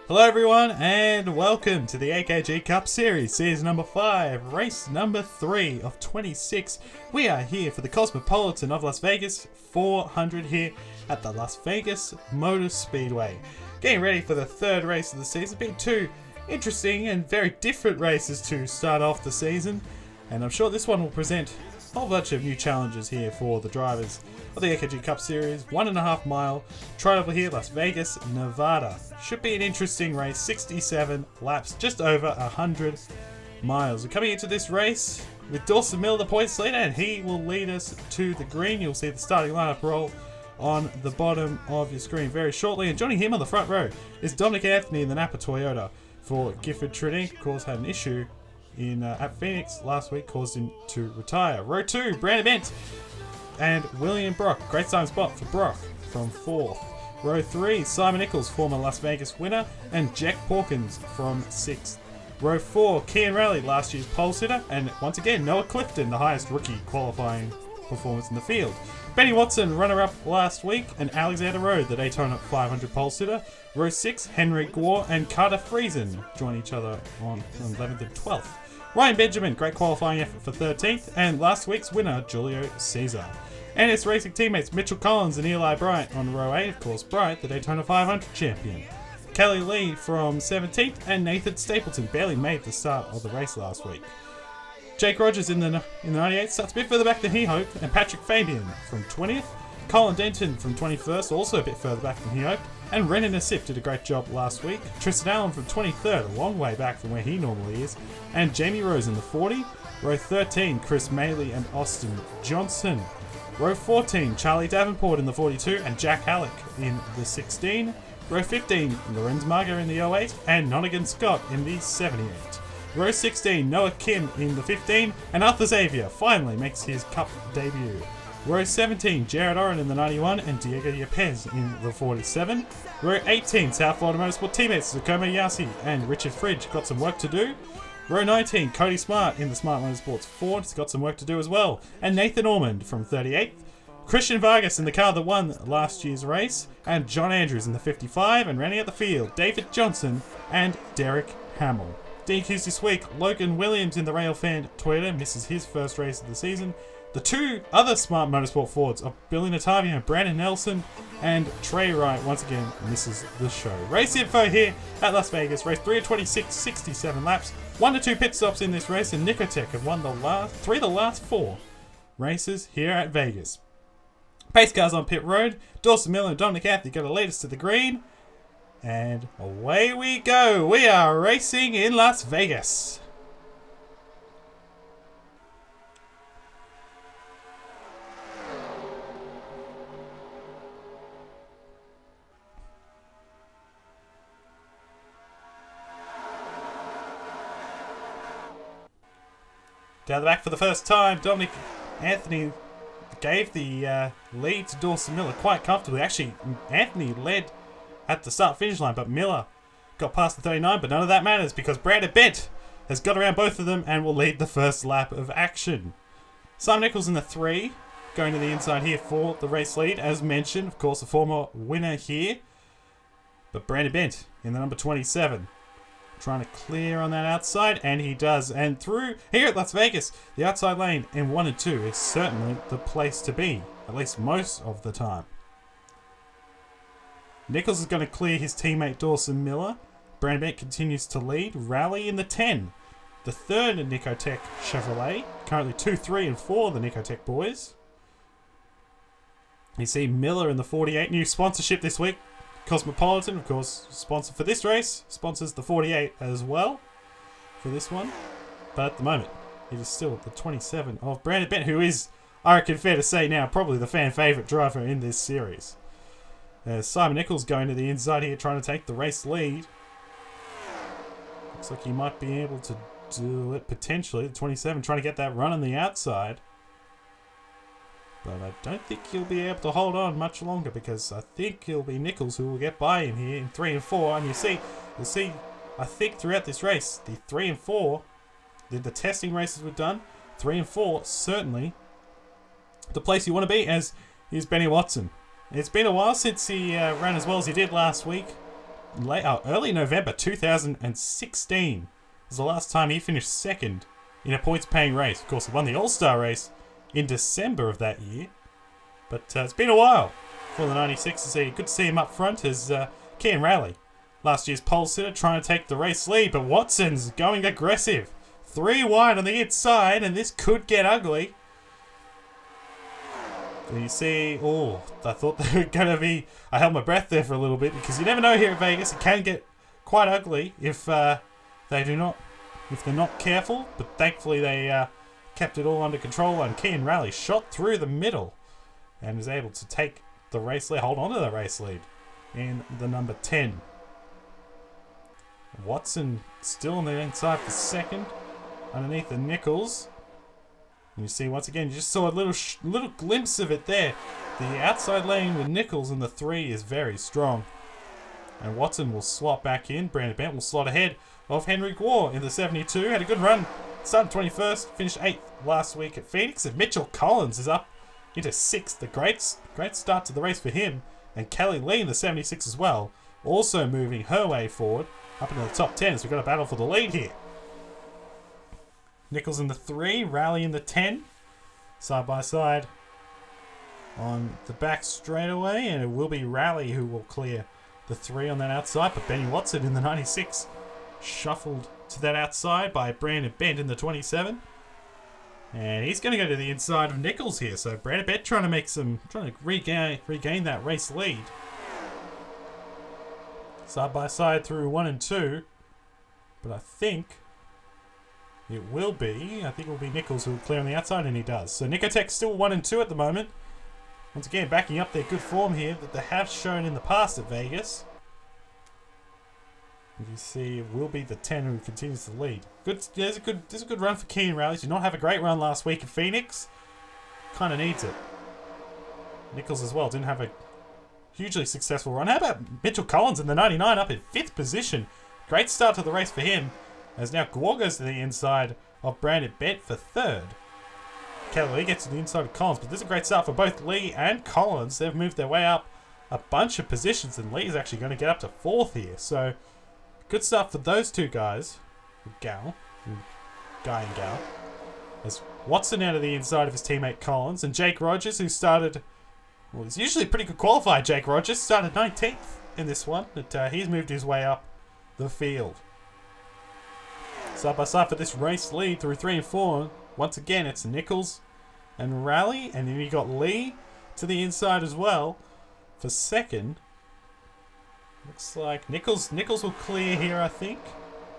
Hello everyone and welcome to the AKG Cup Series, Series number 5, race number 3 of 26. We are here for the Cosmopolitan of Las Vegas, 400 here at the Las Vegas Motor Speedway. Getting ready for the third race of the season. Been two interesting and very different races to start off the season, and I'm sure this one will present a whole bunch of new challenges here for the drivers of the AKG Cup Series. 1.5 mile trial over here, Las Vegas, Nevada. Should be an interesting race. 67 laps, just over 100 miles. We're coming into this race with Dawson Miller, the points leader, and he will lead us to the green. You'll see the starting lineup roll on the bottom of your screen very shortly. And joining him on the front row is Dominic Anthony in the Napa Toyota for Gifford Trinity. Of course, had an issue at Phoenix last week, caused him to retire. Row 2, Brandon Bent and William Brock. Great starting spot for Brock from 4th. Row 3, Simon Nichols, former Las Vegas winner, and Jack Porkins from 6th. Row 4, Kian Raleigh, last year's pole sitter, and once again Noah Clifton, the highest rookie qualifying performance in the field. Benny Watson, runner-up last week, and Alexander Road, the Daytona 500 pole sitter. Row 6, Henry Gore and Carter Friesen join each other on 11th and 12th. Ryan Benjamin, great qualifying effort for 13th, and last week's winner, Julio Caesar. And its racing teammates Mitchell Collins and Eli Bryant on row 8, of course Bryant, the Daytona 500 champion. Kelly Lee from 17th, and Nathan Stapleton barely made the start of the race last week. Jake Rogers in the 98 starts a bit further back than he hoped, and Patrick Fabian from 20th. Colin Denton from 21st, also a bit further back than he hoped, and Renan Nassif did a great job last week. Tristan Allen from 23rd, a long way back from where he normally is, and Jamie Rose in the 40. Row 13, Chris Maley and Austin Johnson. Row 14, Charlie Davenport in the 42 and Jack Halleck in the 16. Row 15, Lorenz Margo in the 08 and Nonigan Scott in the 78. Row 16, Noah Kim in the 15 and Arthur Xavier finally makes his Cup debut. Row 17, Jared Oren in the 91 and Diego Yepes in the 47. Row 18, South Florida Motorsport teammates Zukomo Yasi and Richard Fridge got some work to do. Row 19, Cody Smart in the Smart Motorsports Ford has got some work to do as well. And Nathan Ormond from 38th. Christian Vargas in the car that won last year's race. And John Andrews in the 55. And rounding out the field, David Johnson and Derek Hamill. DQs this week, Logan Williams in the Railfan Toyota misses his first race of the season. The two other Smart Motorsport Fords are Billy Natavio, Brandon Nelson, and Trey Wright once again misses the show. Race info here at Las Vegas. Race 3 of 26, 67 laps. 1 to 2 pit stops in this race, and Nicotech have won the last 4 races here at Vegas. Pace cars on pit road. Dawson Miller and Dominic Anthony got to lead us to the green. And away we go. We are racing in Las Vegas. Down the back for the first time, Dominic Anthony gave the lead to Dawson Miller quite comfortably. Actually, Anthony led at the start-finish line, but Miller got past the 39, but none of that matters because Brandon Bent has got around both of them and will lead the first lap of action. Simon Nichols in the 3, going to the inside here for the race lead. As mentioned, of course, a former winner here, but Brandon Bent in the number 27. Trying to clear on that outside, and he does. And through here at Las Vegas, the outside lane in 1 and 2 is certainly the place to be, at least most of the time. Nichols is going to clear his teammate Dawson Miller. Brandon Bent continues to lead. Rally in the 10. The third Nicotech Chevrolet. Currently 2, 3, and 4 the Nicotech boys. You see Miller in the 48. New sponsorship this week. Cosmopolitan, of course, sponsor for this race, sponsors the 48 as well for this one. But at the moment, it is still the 27 of Brandon Bent, who is, I reckon, fair to say now, probably the fan favourite driver in this series. Simon Nichols going to the inside here, trying to take the race lead. Looks like he might be able to do it potentially. The 27 trying to get that run on the outside. But I don't think he'll be able to hold on much longer because I think it'll be Nichols who will get by him here in 3 and 4. And you'll see, I think throughout this race, the 3 and 4, the testing races we've done, 3 and 4 certainly the place you want to be, as is Benny Watson. It's been a while since he ran as well as he did last week early November 2016 was the last time he finished second in a points-paying race. Of course, he won the All-Star race in December of that year. But it's been a while for the 96 to see. Good to see him up front as Kian Raleigh, last year's pole sitter, trying to take the race lead. But Watson's going aggressive. 3 wide on the inside, and this could get ugly. So you see, oh, I thought they were going to be... I held my breath there for a little bit because you never know here at Vegas. It can get quite ugly if they're not careful. But thankfully they kept it all under control, and Kian Raleigh shot through the middle and was able to take the race lead, hold on to the race lead in the number 10. Watson still on the inside for second, underneath the Nichols. And you see, once again, you just saw a little glimpse of it there. The outside lane with Nichols in the 3 is very strong. And Watson will slot back in. Brandon Bent will slot ahead of Henry Gore in the 72. Had a good run. Started 21st, finished 8th last week at Phoenix. And Mitchell Collins is up into 6th. A great start to the race for him. And Kelly Lee in the 76 as well, also moving her way forward up into the top 10. So we've got a battle for the lead here. Nichols in the 3, Raleigh in the 10. Side by side on the back straightaway, and it will be Raleigh who will clear the 3 on that outside. But Benny Watson in the 96 shuffled to that outside by Brandon Bent in the 27. And he's going to go to the inside of Nichols here. So Brandon Bent trying to regain that race lead. Side by side through 1 and 2. But I think it will be Nichols who will clear on the outside, and he does. So Nicotech still 1 and 2 at the moment. Once again, backing up their good form here that they have shown in the past at Vegas. And you see, it will be the 10 who continues to lead. There's a good run for Kian Raleigh. Did not have a great run last week at Phoenix. Kind of needs it. Nichols as well didn't have a hugely successful run. How about Mitchell Collins in the 99 up in 5th position? Great start to the race for him. As now Gore goes to the inside of Brandon Bent for 3rd. Kelly Lee gets to the inside of Collins, but this is a great start for both Lee and Collins. They've moved their way up a bunch of positions, and Lee is actually going to get up to 4th here. So, good start for those two guys. Guy and gal. As Watson out of the inside of his teammate Collins, and Jake Rogers, who started... Well, he's usually pretty good qualified, Jake Rogers. Started 19th in this one, but he's moved his way up the field. Side by side for this race lead through 3 and 4. Once again, it's Nichols and Raleigh, and then you got Lee to the inside as well for 2nd. Looks like Nichols will clear here, I think.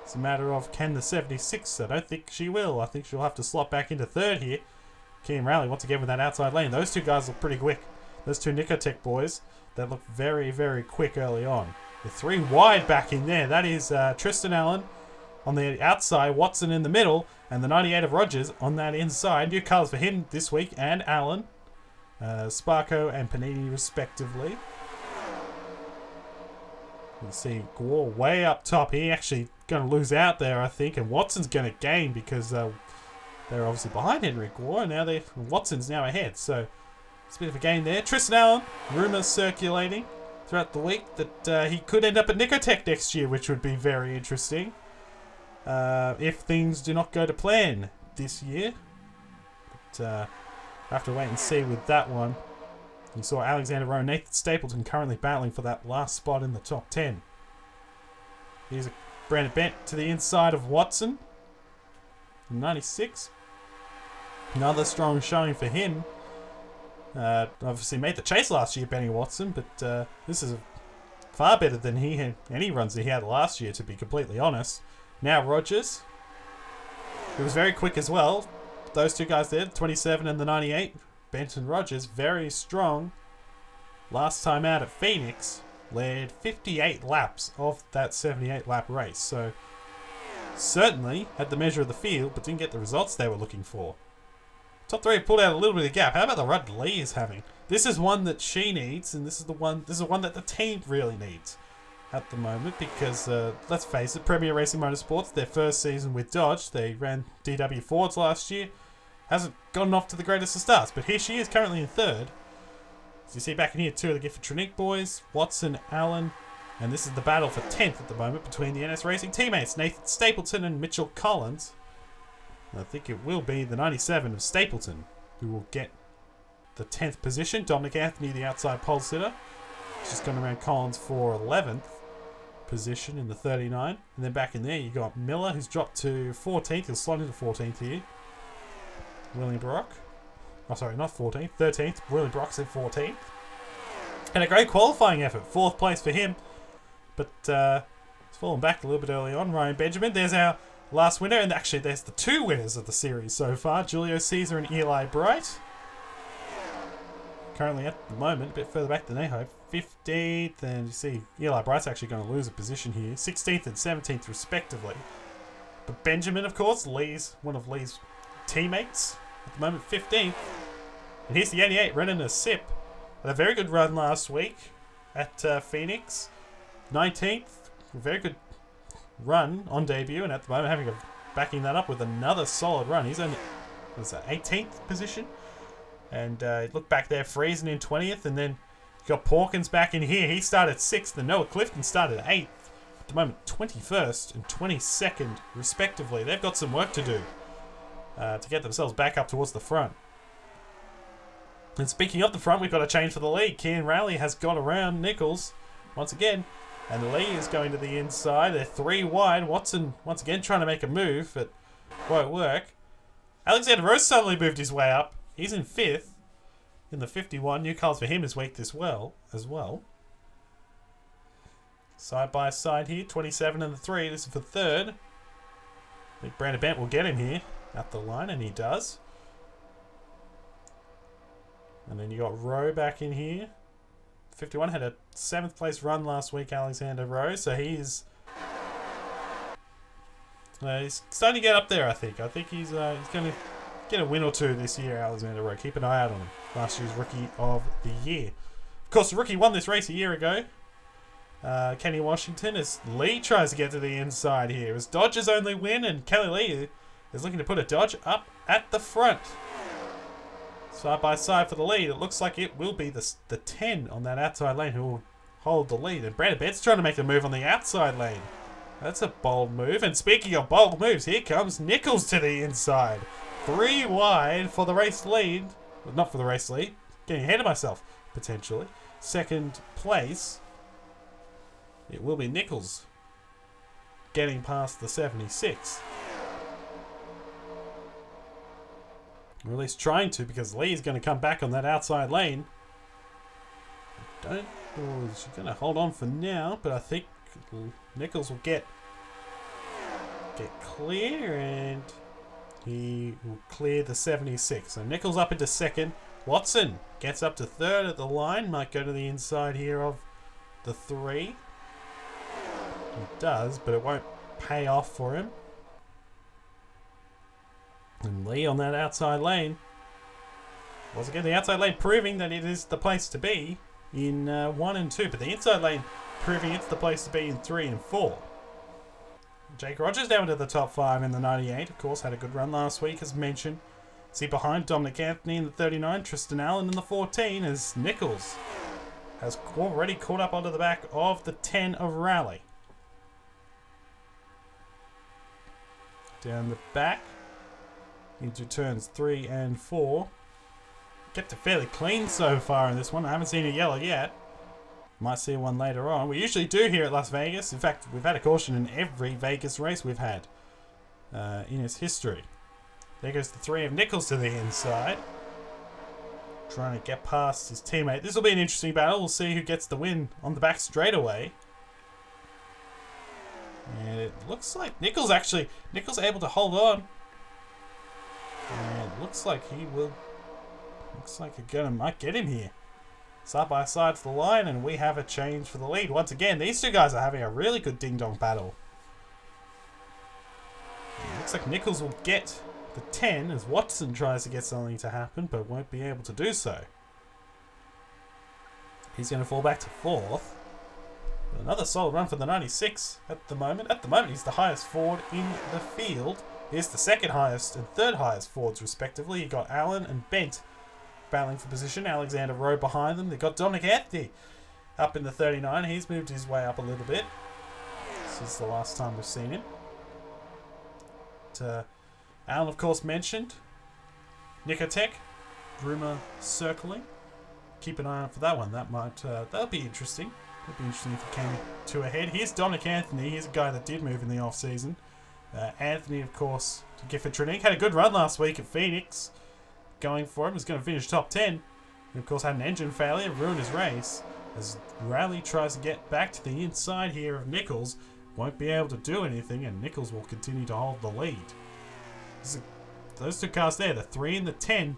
It's a matter of can the 76. I don't think she will. I think she'll have to slot back into 3rd here. Kian Raleigh once again with that outside lane. Those two guys look pretty quick. Those two Nicotech boys, they look very, very quick early on. The 3 wide back in there. That is Tristan Allen on the outside, Watson in the middle, and the 98 of Rogers on that inside. New colours for him this week, and Allen. Sparko and Panini respectively. You see Gore way up top. He actually going to lose out there, I think, and Watson's going to gain because they're obviously behind Henry Gore, and now Watson's now ahead. So it's a bit of a gain there. Tristan Allen, rumours circulating throughout the week that he could end up at Nicotech next year, which would be very interesting. If things do not go to plan this year. But I have to wait and see with that one. You saw Alexander Rowe and Nathan Stapleton currently battling for that last spot in the top 10. Here's a Brandon Bent to the inside of Watson. 96. Another strong showing for him. Obviously made the chase last year, Benny Watson, but this is far better than any runs he had last year, to be completely honest. Now Rogers, who was very quick as well. Those two guys there, 27 and the 98. Bent and Rogers, very strong. Last time out at Phoenix, led 58 laps of that 78 lap race. So certainly had the measure of the field, but didn't get the results they were looking for. Top 3 pulled out a little bit of gap. How about the run Lee is having? This is one that she needs, and this is one that the team really needs at the moment, because let's face it, Premier Racing Motorsports, their first season with Dodge, they ran DW Fords last year, hasn't gotten off to the greatest of starts, but here she is currently in 3rd. As you see back in here, 2 of the Gifford Trinique boys, Watson, Allen, And this is the battle for 10th at the moment between the NS Racing teammates, Nathan Stapleton and Mitchell Collins. I think it will be the 97 of Stapleton who will get the 10th position. Dominic Anthony, the outside pole sitter, he's just gone around Collins for 11th position in the 39. And then back in there, you got Miller, who's dropped to 14th. He'll slot into 14th here. William Brock. Oh, sorry, not 14th. 13th. William Brock's in 14th. And a great qualifying effort. 4th place for him. But it's fallen back a little bit early on. Ryan Benjamin. There's our last winner. And actually, there's the 2 winners of the series so far. Julio Caesar and Eli Bright. Currently at the moment, a bit further back than they hope. 15th. And you see, Eli Bright's actually going to lose a position here. 16th and 17th respectively. But Benjamin, of course, one of Lee's teammates. At the moment, 15th. And here's the 88, running a sip. Had a very good run last week at Phoenix. 19th. A very good run on debut. And at the moment, backing that up with another solid run. He's only, 18th position? And look back there, freezing in 20th. And then you got Porkins back in here. He started 6th. And Noah Clifton started 8th. At the moment, 21st and 22nd, respectively. They've got some work to do to get themselves back up towards the front. And speaking of the front, we've got a change for the lead. Kian Rowley has got around Nichols once again. And Lee is going to the inside. They're 3 wide. Watson once again trying to make a move, but won't work. Alexander Rose suddenly moved his way up. He's in 5th in the 51. New colours for him this week as well. Side by side here. 27 and the 3. This is for 3rd. I think Brandon Bent will get him here at the line, and he does. And then you got Rowe back in here. 51 had a 7th place run last week, Alexander Rowe. So he's starting to get up there, I think. I think he's going to get a win or 2 this year, Alexander Rowe. Keep an eye out on him. Last year's Rookie of the Year. Of course, the rookie won this race a year ago. Kenny Washington, as Lee tries to get to the inside here. It was Dodge's only win, and Kelly Lee is looking to put a Dodge up at the front. Side by side for the lead. It looks like it will be the 10 on that outside lane who will hold the lead. And Brandon Betts trying to make a move on the outside lane. That's a bold move. And speaking of bold moves, here comes Nichols to the inside. 3 wide for the race lead. Well, not for the race lead. Getting ahead of myself, potentially. 2nd place. It will be Nichols getting past the 76. Or at least trying to, because Lee is going to come back on that outside lane. She's going to hold on for now, but I think Nichols will get clear, and he will clear the 76. So Nichols up into 2nd. Watson gets up to 3rd at the line. Might go to the inside here of the 3. He does, but it won't pay off for him. And Lee on that outside lane. Once again, the outside lane proving that it is the place to be in 1 and 2. But the inside lane proving it's the place to be in 3 and 4. Jake Rogers down to the top 5 in the 98. Of course, had a good run last week, as mentioned. See behind Dominic Anthony in the 39. Tristan Allen in the 14 as Nichols has already caught up onto the back of the 10 of Raleigh. Down the back into turns 3 and 4. Kept it fairly clean so far in this one. I haven't seen a yellow yet. Might see one later on. We usually do here at Las Vegas. In fact, we've had a caution in every Vegas race we've had in its history. There goes the 3 of Nichols to the inside. Trying to get past his teammate. This will be an interesting battle. We'll see who gets the win on the back straightaway. And it looks like Nichols able to hold on. And it looks like he will. Looks like might get him here. Side by side to the line, and we have a change for the lead. Once again, these two guys are having a really good ding-dong battle. It looks like Nichols will get the 10 as Watson tries to get something to happen, but won't be able to do so. He's going to fall back to 4th. Another solid run for the 96 at the moment. At the moment, he's the highest Ford in the field. Here's the 2nd highest and 3rd highest Fords, respectively. You got Allen and Bent battling for position. Alexander Rowe behind them. They've got Dominic Anthony up in the 39. He's moved his way up a little bit. This is the last time we've seen him. But, Alan, of course, mentioned Nicotech. Rumour circling. Keep an eye out for that one. That'll be interesting. It'd be interesting if it came to a head. Here's Dominic Anthony. He's a guy that did move in the off-season. Anthony, of course, to Gifford Trinick. Had a good run last week at Phoenix. Going for him. Was going to finish top 10. And, of course, had an engine failure. Ruined his race. As Rowley tries to get back to the inside here of Nichols. Won't be able to do anything. And Nichols will continue to hold the lead. Those two cars there, the 3 and the 10,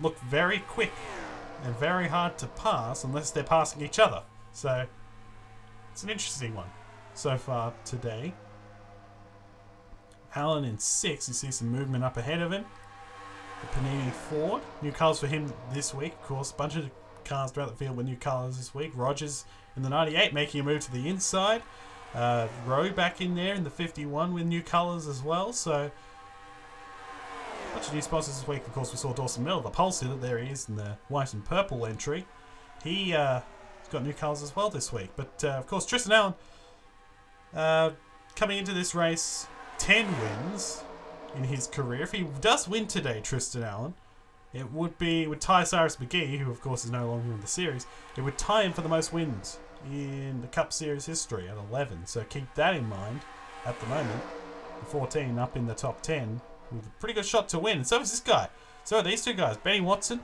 look very quick. And very hard to pass unless they're passing each other. So, it's an interesting one so far today. Allen in 6, you see some movement up ahead of him. The Panini Ford. New colours for him this week, of course. A bunch of cars throughout the field with new colours this week. Rogers in the 98 making a move to the inside. Rowe back in there in the 51 with new colours as well. So, a bunch of new sponsors this week. Of course, we saw Dawson Miller, the pole sitter. There he is in the white and purple entry. He's got new colours as well this week. But, of course, Tristan Allen coming into this race, 10 wins in his career. If he does win today, Tristan Allen, it would tie Cyrus McGee, who, of course, is no longer in the series. It would tie him for the most wins in the Cup Series history at 11. So keep that in mind at the moment. 14 up in the top 10. With a pretty good shot to win. And so is this guy. So are these two guys. Benny Watson.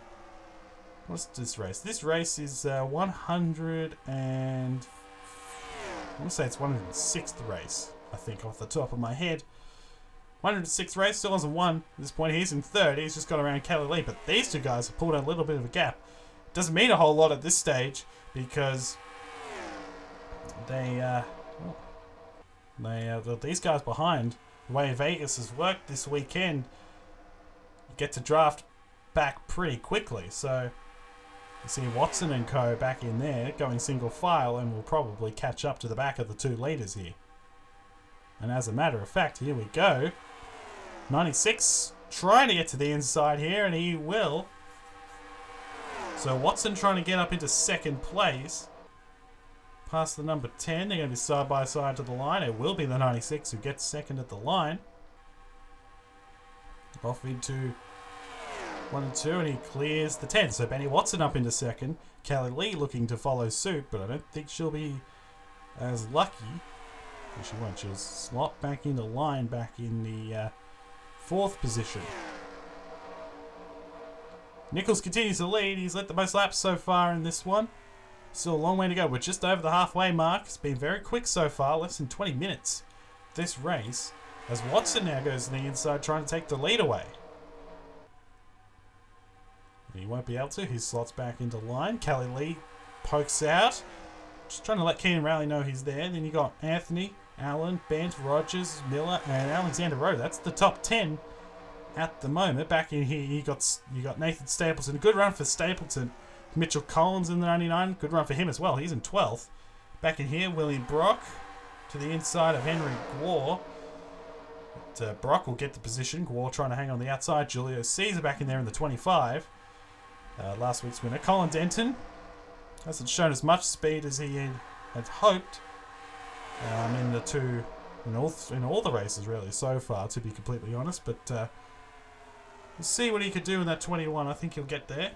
What's this race? This race is 100 and... I want to say it's 106th race, I think, off the top of my head. 106th race, still hasn't won at this point. He's in third. He's just got around Kelly Lee. But these two guys have pulled out a little bit of a gap. Doesn't mean a whole lot at this stage because these guys behind, the way Vegas has worked this weekend, you get to draft back pretty quickly. So you see Watson and co back in there going single file and will probably catch up to the back of the two leaders here. And as a matter of fact, here we go. 96 trying to get to the inside here, and he will. So Watson trying to get up into second place. Past the number 10, they're going to be side by side to the line. It will be the 96 who gets second at the line. Off into 1 and 2, and he clears the 10. So Benny Watson up into second. Kelly Lee looking to follow suit, but I don't think she'll be as lucky. She won't. She'll slot back into line, back in the 4th position. Nichols continues to lead. He's led the most laps so far in this one. Still a long way to go. We're just over the halfway mark. It's been very quick so far. Less than 20 minutes this race. As Watson now goes to the inside trying to take the lead away. He won't be able to. He slots back into line. Kelly Lee pokes out. Just trying to let Keenan Rowley know he's there. Then you got Anthony, Allen, Bent, Rogers, Miller, and Alexander Rowe. That's the top 10 at the moment. Back in here, you got Nathan Stapleton. Good run for Stapleton. Mitchell Collins in the 99. Good run for him as well. He's in 12th. Back in here, William Brock to the inside of Henry Gwar. But, Brock will get the position. Gwar trying to hang on the outside. Julio Caesar back in there in the 25. Last week's winner. Colin Denton hasn't shown as much speed as he had hoped in all the races really so far, to be completely honest. But we'll see what he could do in that 21. I think he'll get there.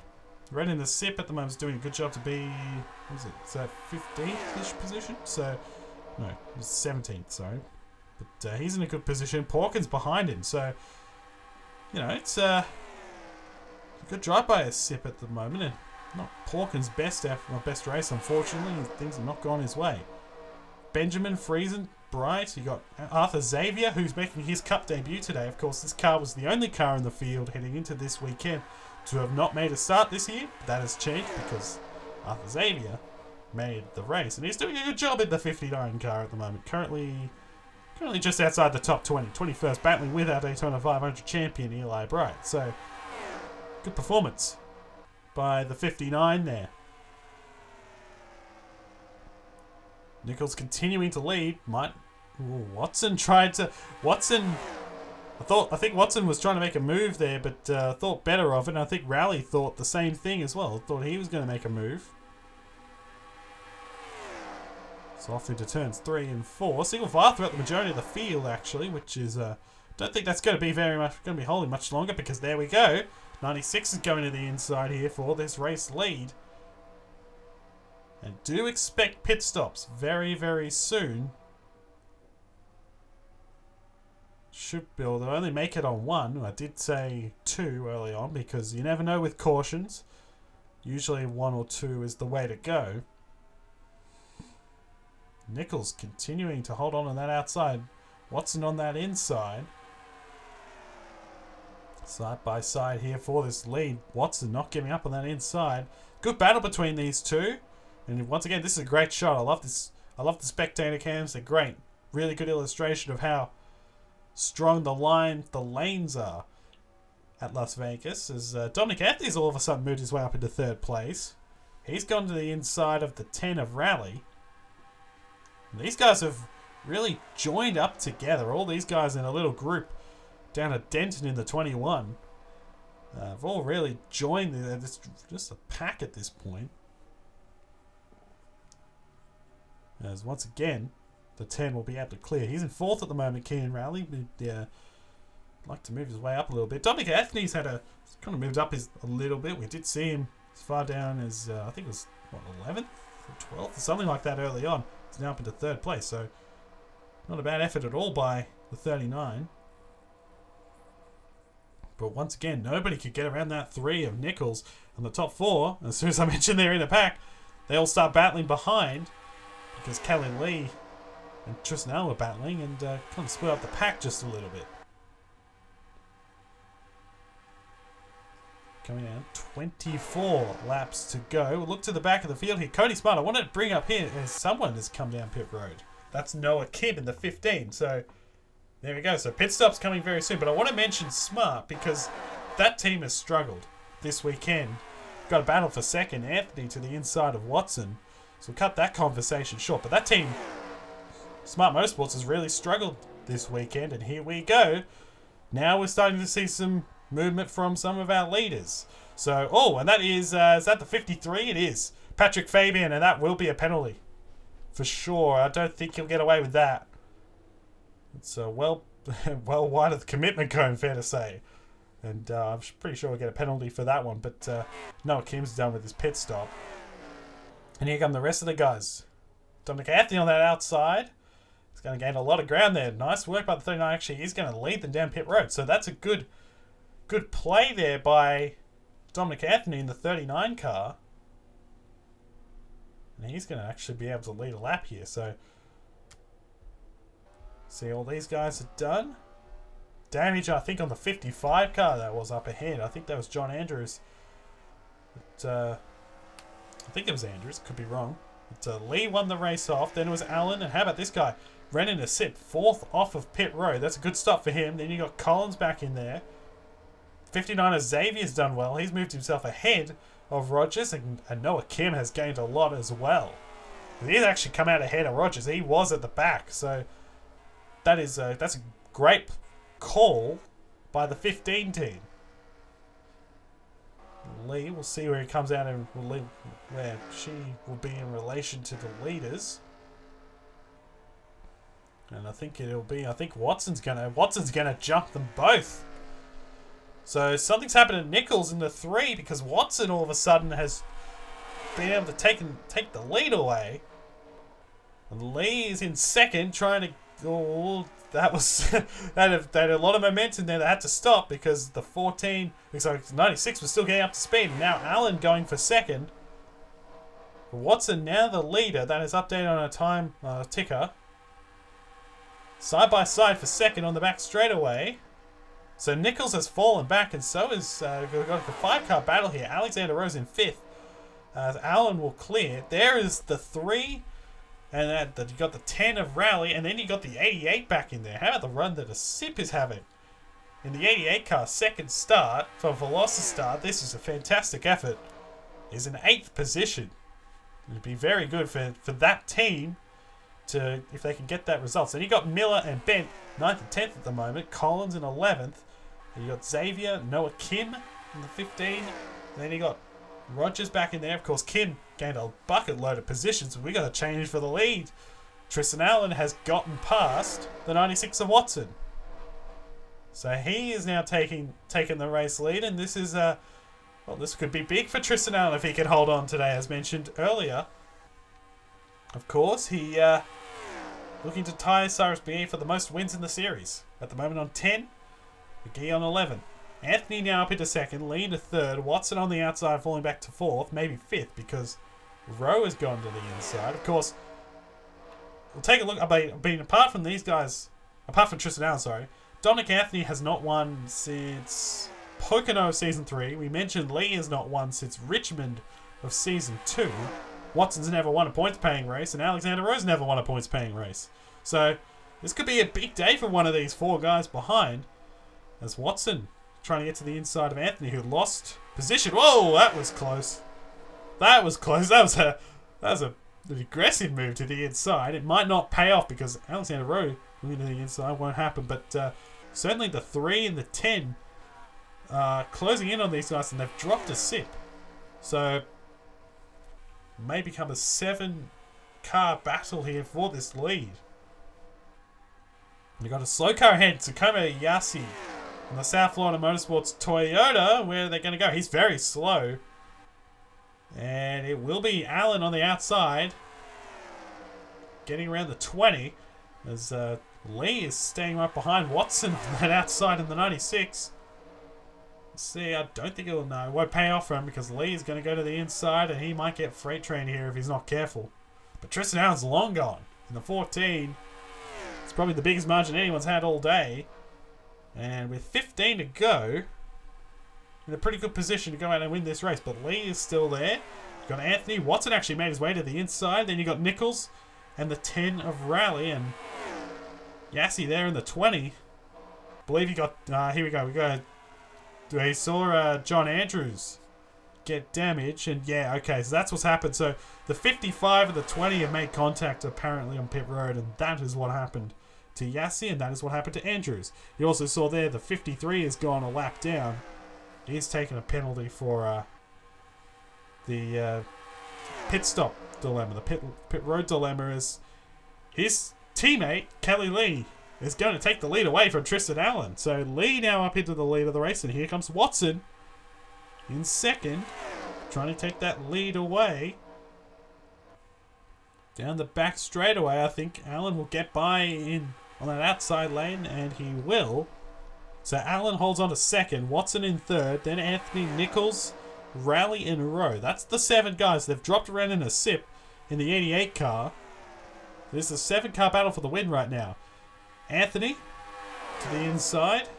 Red in the SIP at the moment is doing a good job to be, what is it? It's a 15th-ish position. So no, it's 17th. Sorry, but he's in a good position. Porkins behind him. So you know it's a good drive by a SIP at the moment, and not Porkins' best race, unfortunately. Things have not gone his way. Benjamin, Friesen, Bright. You got Arthur Xavier, who's making his Cup debut today. Of course, this car was the only car in the field heading into this weekend to have not made a start this year. That has changed because Arthur Xavier made the race, and he's doing a good job in the 59 car at the moment. Currently just outside the top 20. 21st, battling with our Daytona 500 champion Eli Bright. So, good performance by the 59 there. Nichols continuing to lead. Watson tried to... I think Watson was trying to make a move there, but thought better of it. And I think Rowley thought the same thing as well. Thought he was going to make a move. So off into turns 3 and 4. Single file throughout the majority of the field, actually, which is, don't think that's going to be going to be holding much longer, because there we go. 96 is going to the inside here for this race lead. And do expect pit stops very, very soon. Should be able to only make it on 1. I did say 2 early on, because you never know with cautions. Usually 1 or 2 is the way to go. Nichols continuing to hold on that outside. Watson on that inside. Side by side here for this lead. Watson not giving up on that inside. Good battle between these two. And once again, this is a great shot. I love this. I love the spectator cams. They're great. Really good illustration of how strong the lanes are at Las Vegas. As Dominic Anthony's all of a sudden moved his way up into 3rd place. He's gone to the inside of the 10 of Rally. And these guys have really joined up together. All these guys in a little group down at Denton in the 21. Have all really joined. They're just a pack at this point. As once again, the 10 will be able to clear. He's in 4th at the moment, Keenan Rally. But like to move his way up a little bit. Dominic Anthony's kind of moved up a little bit. We did see him as far down as, I think it was, 11th or 12th or something like that early on. He's now up into 3rd place, so not a bad effort at all by the 39. But once again, nobody could get around that 3 of Nichols. And the top 4, as soon as I mentioned they're in a pack, they all start battling behind, because Kelly Lee and Tristan Allen were battling and kind of split up the pack just a little bit. Coming down, 24 laps to go. We'll look to the back of the field here. Cody Smart, I wanted to bring up here as someone has come down pit road. That's Noah Kim in the 15. So there we go. So pit stop's coming very soon. But I want to mention Smart because that team has struggled this weekend. Got a battle for 2nd. Anthony to the inside of Watson. So we'll cut that conversation short. But that team, Smart Motorsports, has really struggled this weekend. And here we go. Now we're starting to see some movement from some of our leaders. So, and that is that the 53? It is. Patrick Fabian, and that will be a penalty. For sure. I don't think he'll get away with that. It's well wide of the commitment cone, fair to say. And I'm pretty sure we'll get a penalty for that one. But Noah Kim's done with his pit stop. And here come the rest of the guys. Dominic Anthony on that outside. He's going to gain a lot of ground there. Nice work by the 39. Actually, he's going to lead them down pit road. So that's a good play there by Dominic Anthony in the 39 car. And he's going to actually be able to lead a lap here. So, see, all these guys are done. Damage, I think, on the 55 car that was up ahead. I think that was John Andrews. But, I think it was Andrews. Could be wrong. But, Lee won the race off. Then it was Allen. And how about this guy? Renan to sit 4th off of pit road. That's a good stop for him. Then you got Collins back in there. 59er Xavier's done well. He's moved himself ahead of Rogers, and Noah Kim has gained a lot as well. He's actually come out ahead of Rogers. He was at the back, so that's a great call by the 15 team. Lee, we'll see where he comes out and where she will be in relation to the leaders. And I think Watson's gonna jump them both. So something's happened to Nichols in the 3 because Watson all of a sudden has been able to take the lead away. And Lee is in 2nd trying to... that was... that had a lot of momentum there. They had to stop because the 96 was still getting up to speed. And now Allen going for 2nd. Watson now the leader. That is updated on a time ticker. Side by side for 2nd on the back straightaway. So Nichols has fallen back, and so is we've got a 5-car battle here. Alexander Rose in 5th. Allen will clear. There is the 3, and you got the 10 of Rally, and then you got the 88 back in there. How about the run that a Sip is having? In the 88 car, 2nd start for Velocistart. This is a fantastic effort. Is in 8th position. It'd be very good for that team to if they can get that result. So you got Miller and Bent 9th and 10th at the moment. Collins in 11th. And you got Xavier, Noah Kim in the 15. And then you got Rogers back in there. Of course, Kim gained a bucket load of positions. We got to change for the lead. Tristan Allen has gotten past the 96 of Watson. So he is now taking the race lead, and this is well, this could be big for Tristan Allen if he can hold on today, as mentioned earlier. Of course, he looking to tie Cyrus BE for the most wins in the series. At the moment on 10, McGee on 11. Anthony now up into second, Lee to third, Watson on the outside falling back to fourth, maybe fifth because Rowe has gone to the inside. Of course, we'll take a look. Apart from these guys, apart from Tristan Allen, sorry, Dominic Anthony has not won since Pocono of Season 3. We mentioned Lee has not won since Richmond of Season 2. Watson's never won a points-paying race, and Alexander Rowe's never won a points-paying race. So this could be a big day for one of these four guys behind, as Watson trying to get to the inside of Anthony, who lost position. Whoa, that was close. That was close. That was an aggressive move to the inside. It might not pay off because Alexander Rowe moving to the inside won't happen, but certainly the 3 and the 10 closing in on these guys, and they've dropped a sip. So may become a 7-car battle here for this lead. We've got a slow car ahead, Tsukumo Yasi on the South Florida Motorsports Toyota. Where are they going to go? He's very slow. And it will be Allen on the outside, getting around the 20, as Lee is staying right behind Watson on that outside in the 96. See, I don't think it won't pay off for him because Lee is going to go to the inside and he might get freight train here if he's not careful. But Tristan Allen's long gone. In the 14, it's probably the biggest margin anyone's had all day. And with 15 to go, in a pretty good position to go out and win this race. But Lee is still there. You've got Anthony. Watson actually made his way to the inside. Then you got Nichols and the 10 of Raleigh. And Yassi there in the 20. I believe you got... here we go. We saw John Andrews get damage, and yeah, okay, so that's what's happened. So the 55 and the 20 have made contact apparently on pit road, and that is what happened to Yassi, and that is what happened to Andrews. You also saw there the 53 has gone a lap down. He's taken a penalty for the pit stop dilemma. The pit road dilemma is his teammate, Kelly Lee, is going to take the lead away from Tristan Allen. So Lee now up into the lead of the race, and here comes Watson in second, trying to take that lead away. Down the back straightaway, I think Allen will get by in on that outside lane, and he will. So Allen holds on to second, Watson in third, then Anthony, Nichols, Raleigh, and Rowe. That's the 7 guys. They've dropped around in a sip in the 88 car. This is a 7-car battle for the win right now. Anthony to the inside.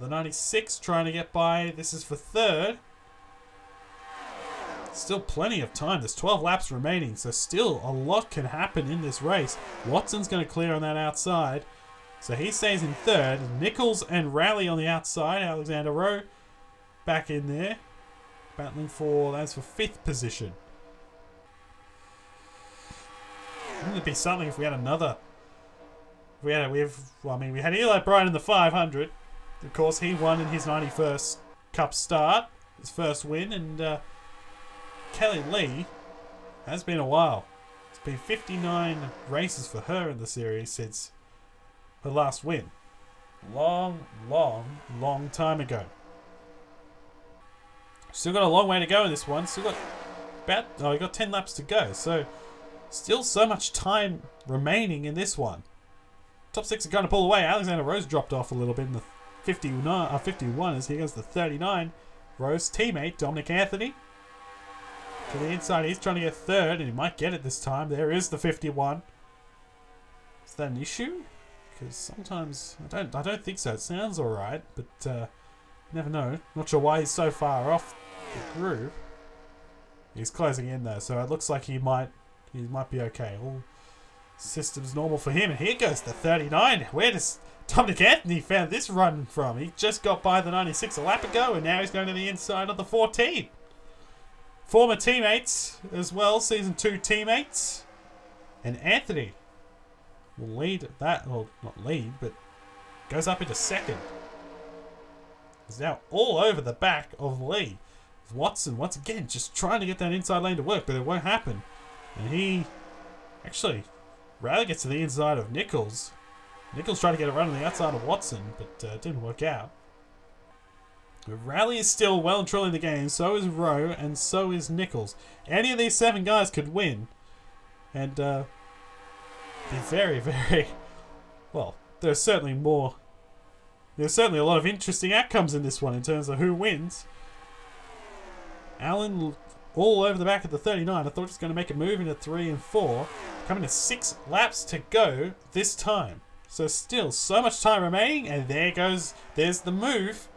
The 96 trying to get by. This is for third. Still plenty of time. There's 12 laps remaining, so still a lot can happen in this race. Watson's going to clear on that outside, so he stays in third. Nichols and Raleigh on the outside. Alexander Rowe back in there, battling for, that's for 5th position. Wouldn't it be something if we had another? We had Eli Bryan in the 500. Of course, he won in his 91st Cup start, his first win, and Kelly Lee has been a while. It's been 59 races for her in the series since her last win. Long time ago. Still got a long way to go in this one. Still got we got 10 laps to go, so still so much time remaining in this one. Top 6 are going to pull away. Alexander Rose dropped off a little bit in the 51 as he goes to 39. Rose teammate Dominic Anthony to the inside. He's trying to get third, and he might get it this time. There is the 51. Is that an issue? Because sometimes I don't think so. It sounds all right, but you never know. Not sure why he's so far off the group. He's closing in though, so it looks like he might be okay. All systems normal for him, and here goes the 39. Where does Dominic Anthony found this run from? He just got by the 96 a lap ago, and now he's going to the inside of the 14. Former teammates as well, Season 2 teammates. And Anthony will lead that, well, not lead, but goes up into second. He's now all over the back of Lee. Watson, once again, just trying to get that inside lane to work, but it won't happen. And he actually rather gets to the inside of Nichols. Nichols tried to get a run on the outside of Watson, but it didn't work out. Rally is still well and truly in the game. So is Rowe, and so is Nichols. Any of these 7 guys could win. And be very, very... Well, there's certainly more... There's certainly a lot of interesting outcomes in this one in terms of who wins. Allen all over the back of the 39. I thought he was going to make a move into 3 and 4. Coming to 6 laps to go this time. So still so much time remaining, and there's the move.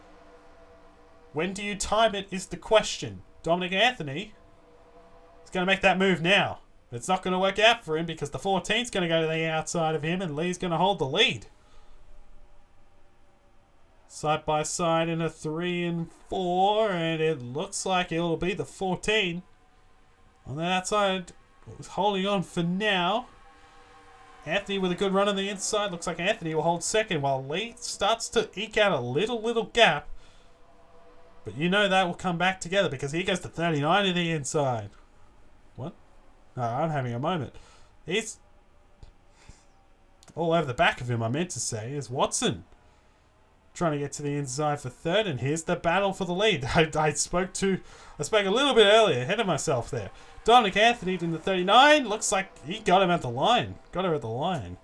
When do you time it is the question. Dominic Anthony is going to make that move now. But it's not going to work out for him because the 14's going to go to the outside of him and Lee's going to hold the lead. Side by side in a 3 and 4, and it looks like it'll be the 14 on that outside. Holding on for now. Anthony with a good run on the inside. Looks like Anthony will hold second while Lee starts to eke out a little gap. But you know that will come back together because he goes to 39 to the inside. What? No, I'm having a moment. He's all over the back of him, I meant to say, is Watson. Trying to get to the inside for third, and here's the battle for the lead. I spoke a little bit earlier, ahead of myself there. Dominic Anthony in the 39. Looks like he got him at the line. Got her at the line.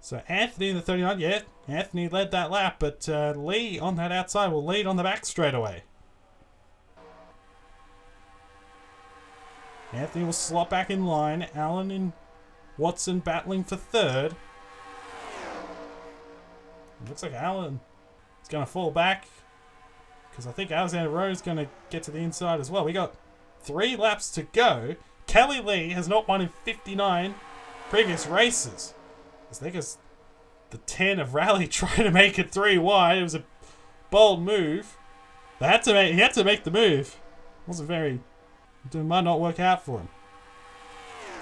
So Anthony in the 39. Yeah, Anthony led that lap, but Lee on that outside will lead on the back straight away. Anthony will slot back in line. Allen and Watson battling for third. It looks like Allen is going to fall back because I think Alexander Rowe is going to get to the inside as well. We got 3 laps to go. Kelly Lee has not won in 59 previous races. I think it's the 10 of Rally trying to make it 3 wide. It was a bold move. He had to make the move. It might not work out for him.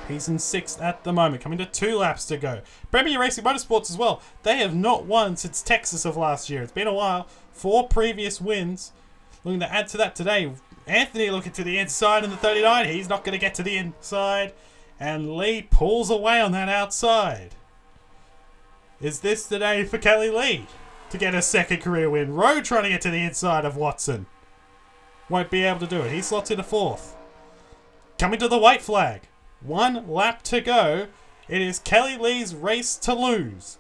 He's in 6th at the moment, coming to 2 laps to go. Premier Racing Motorsports as well. They have not won since Texas of last year. It's been a while. 4 previous wins. Looking to add to that today. Anthony looking to the inside in the 39. He's not going to get to the inside. And Lee pulls away on that outside. Is this the day for Kelly Lee to get a 2nd career win? Rowe trying to get to the inside of Watson. Won't be able to do it. He slots into 4th. Coming to the white flag. 1 lap to go. It is Kelly Lee's race to lose.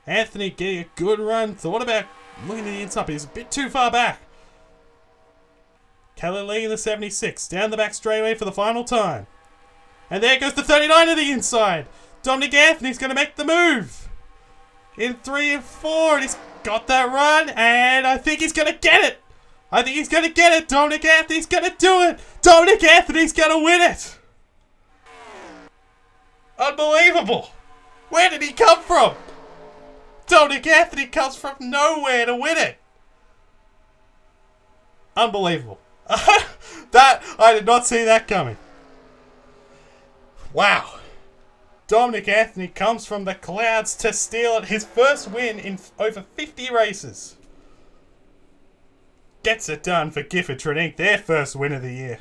Anthony getting a good run. Thought about looking at the inside, but he's a bit too far back. Kelly Lee in the 76. Down the back straightaway for the final time. And there goes the 39 to the inside. Dominic Anthony's going to make the move. In 3 and 4. And he's got that run. And I think he's going to get it. Dominic Anthony's going to do it. Dominic Anthony's going to win it. Unbelievable. Where did he come from? Dominic Anthony comes from nowhere to win it. Unbelievable. I did not see that coming. Wow. Dominic Anthony comes from the clouds to steal it. His first win in over 50 races. Gets it done for Gifford Trinink, their first win of the year.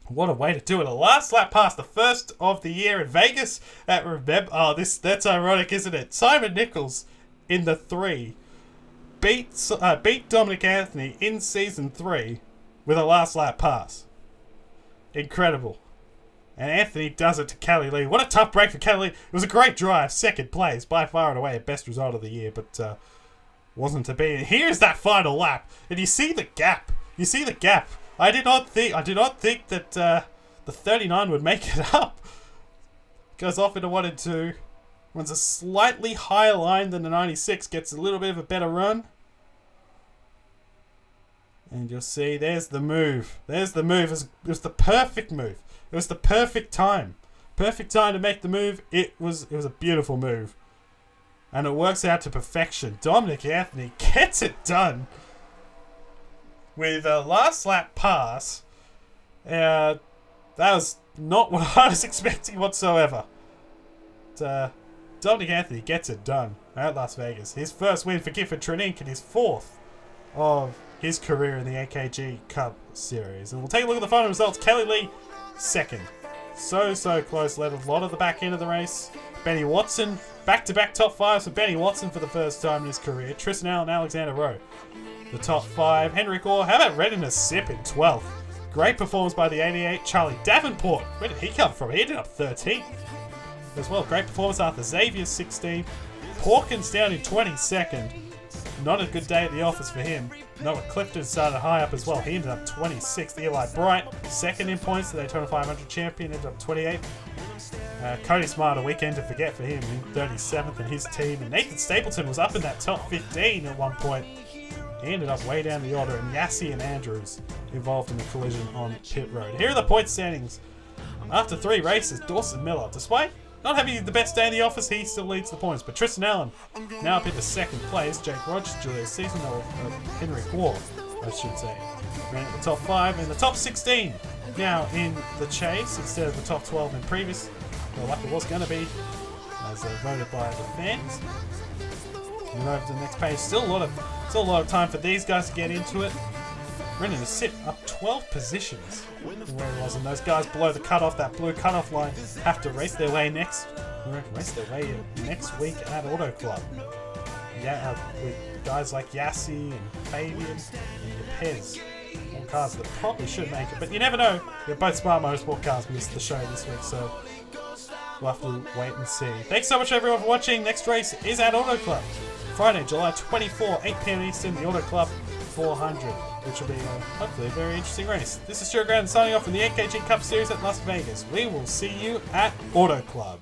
What a way to do it. A last lap past the first of the year in Vegas. That's ironic, isn't it? Simon Nichols in the 3 beat Dominic Anthony in season 3 with a last lap pass. Incredible. And Anthony does it to Kelly Lee. What a tough break for Kelly Lee. It was a great drive. 2nd place. By far and away, best result of the year. But wasn't to be. And here's that final lap. And you see the gap. I did not think that the 39 would make it up. Goes off into 1 and 2. Runs a slightly higher line than the 96. Gets a little bit of a better run. And you'll see, there's the move. It was the perfect move. It was the perfect time. Perfect time to make the move. It was a beautiful move. And it works out to perfection. Dominic Anthony gets it done. With a last lap pass. That was not what I was expecting whatsoever. But, Dominic Anthony gets it done at Las Vegas. His first win for Gifford Trinink and his 4th of his career in the AKG Cup Series. And we'll take a look at the final results. Kelly Lee, second. So close. Led a lot of the back end of the race. Benny Watson, back-to-back top fives for Benny Watson for the first time in his career. Tristan Allen, Alexander Rowe, the top five. Henrik Orr, how about Readiness Sip in 12th? Great performance by the 88. Charlie Davenport, where did he come from? He ended up 13th as well. Great performance after Xavier 16th. Hawkins down in 22nd. Not a good day at the office for him. Noah Clifton started high up as well. He ended up 26th. Eli Bright, second in points, the Daytona 500 champion, ended up 28th. Cody Smart, a weekend to forget for him, in 37th, and his team. And Nathan Stapleton was up in that top 15 at one point. He ended up way down the order, and Yassi and Andrews involved in the collision on pit road. Here are the point standings. After 3 races, Dawson Miller, despite not having the best day in the office, he still leads the points. But Tristan Allen now up into second place. Jake Rogers, Julius Season, Henry Ward, I should say, ran at the top 5 and the top 16 now in the chase instead of the top 12 in previous. Well, like it was going to be, as voted by the fans. And over to the next page. Still a lot of time for these guys to get into it. Ready to sit up 12 positions from where it was, and those guys below the cutoff, that blue cutoff line, have to race their way next week at Auto Club. Yeah, with guys like Yassi and Fabian and Pez on cars that probably should make it, but you never know. Both Smart Motorsport cars missed the show this week, so we'll have to wait and see. Thanks so much everyone for watching. Next race is at Auto Club, Friday, July 24, 8 PM Eastern, the Auto Club 400, which will be hopefully a very interesting race. This is Stuart Grant signing off from the AKG Cup Series at Las Vegas. We will see you at Auto Club.